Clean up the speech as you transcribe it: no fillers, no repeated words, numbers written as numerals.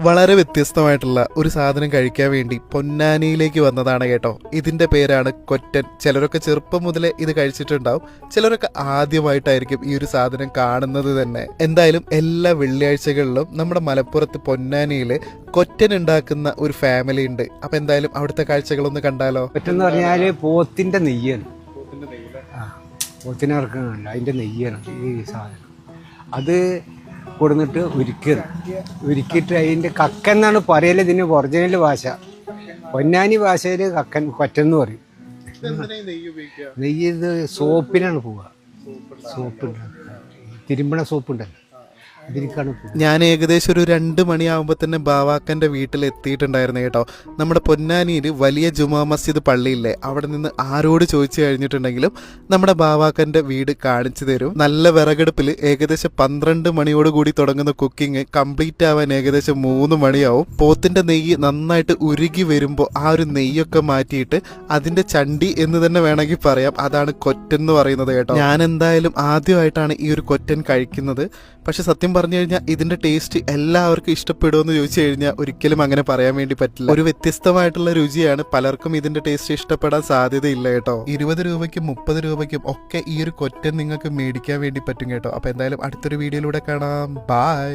വളരെ വ്യത്യസ്തമായിട്ടുള്ള ഒരു സാധനം കഴിക്കാൻ വേണ്ടി പൊന്നാനിയിലേക്ക് വന്നതാണ് കേട്ടോ. ഇതിന്റെ പേരാണ് കൊറ്റൻ. ചിലരൊക്കെ ചെറുപ്പം മുതലേ ഇത് കഴിച്ചിട്ടുണ്ടാവും, ചിലരൊക്കെ ആദ്യമായിട്ടായിരിക്കും ഈ ഒരു സാധനം കാണുന്നത് തന്നെ. എന്തായാലും എല്ലാ വെള്ളിയാഴ്ചകളിലും നമ്മുടെ മലപ്പുറത്ത് പൊന്നാനിയിൽ കൊറ്റൻ ഉണ്ടാക്കുന്ന ഒരു ഫാമിലി ഉണ്ട്. അപ്പൊ എന്തായാലും അവിടുത്തെ കാഴ്ചകളൊന്ന് കണ്ടാലോ. കൊറ്റെന്ന് പറഞ്ഞാല് പോത്തിന്റെ നെയ്യാണ്, പോത്തിനിറക്കുന്നുണ്ട്, അതിന്റെ നെയ്യാണ് ഈ സാധനം. അത് കൊടുന്നിട്ട് ഉരുക്കിയിട്ട് അതിൻ്റെ കക്കൻ എന്നാണ് പറയല്. ഇതിന് ഒറിജിനൽ ഭാഷ, പൊന്നാനി ഭാഷയിൽ കക്കൻ കൊറ്റെന്ന് പറയും. നെയ്യ് ഇത് സോപ്പിനാണ് പോവുക, സോപ്പ് തിരുമ്പണ സോപ്പുണ്ടല്ലോ അതിലേക്കാണ്. ഞാൻ ഏകദേശം ഒരു 2 മണിയാകുമ്പോൾ തന്നെ ബാവാക്കൻ്റെ വീട്ടിൽ എത്തിയിട്ടുണ്ടായിരുന്നു കേട്ടോ. നമ്മുടെ പൊന്നാനിയിൽ വലിയ ജുമാ മസ്ജിദ് പള്ളിയില്ലേ, അവിടെ നിന്ന് ആരോട് ചോദിച്ചു കഴിഞ്ഞിട്ടുണ്ടെങ്കിലും നമ്മുടെ ബാവാക്കൻ്റെ വീട് കാണിച്ചു തരും. നല്ല വിറകടുപ്പിൽ ഏകദേശം 12 മണിയോടുകൂടി തുടങ്ങുന്ന കുക്കിംഗ് കംപ്ലീറ്റ് ആവാൻ ഏകദേശം 3 മണിയാവും. പോത്തിൻ്റെ നെയ്യ് നന്നായിട്ട് ഉരുകി വരുമ്പോൾ ആ ഒരു നെയ്യൊക്കെ മാറ്റിയിട്ട് അതിൻ്റെ ചണ്ടി എന്ന് തന്നെ വേണമെങ്കിൽ പറയാം, അതാണ് കൊറ്റൻ എന്ന് പറയുന്നത് കേട്ടോ. ഞാൻ എന്തായാലും ആദ്യമായിട്ടാണ് ഈ ഒരു കൊറ്റൻ കഴിക്കുന്നത്. പക്ഷെ സത്യം പറഞ്ഞു കഴിഞ്ഞാൽ ഇതിന്റെ ടേസ്റ്റ് എല്ലാവർക്കും ഇഷ്ടപ്പെടുമെന്ന് ചോദിച്ചു കഴിഞ്ഞാൽ ഒരിക്കലും അങ്ങനെ പറയാൻ വേണ്ടി പറ്റില്ല. ഒരു വ്യത്യസ്തമായിട്ടുള്ള രുചിയാണ്, പലർക്കും ഇതിന്റെ ടേസ്റ്റ് ഇഷ്ടപ്പെടാൻ സാധ്യതയില്ല കേട്ടോ. 20 രൂപയ്ക്കും 30 രൂപയ്ക്കും ഒക്കെ ഈ ഒരു കൊറ്റൻ നിങ്ങൾക്ക് മേടിക്കാൻ വേണ്ടി പറ്റും കേട്ടോ. അപ്പൊ എന്തായാലും അടുത്തൊരു വീഡിയോയിലൂടെ കാണാം. ബൈ.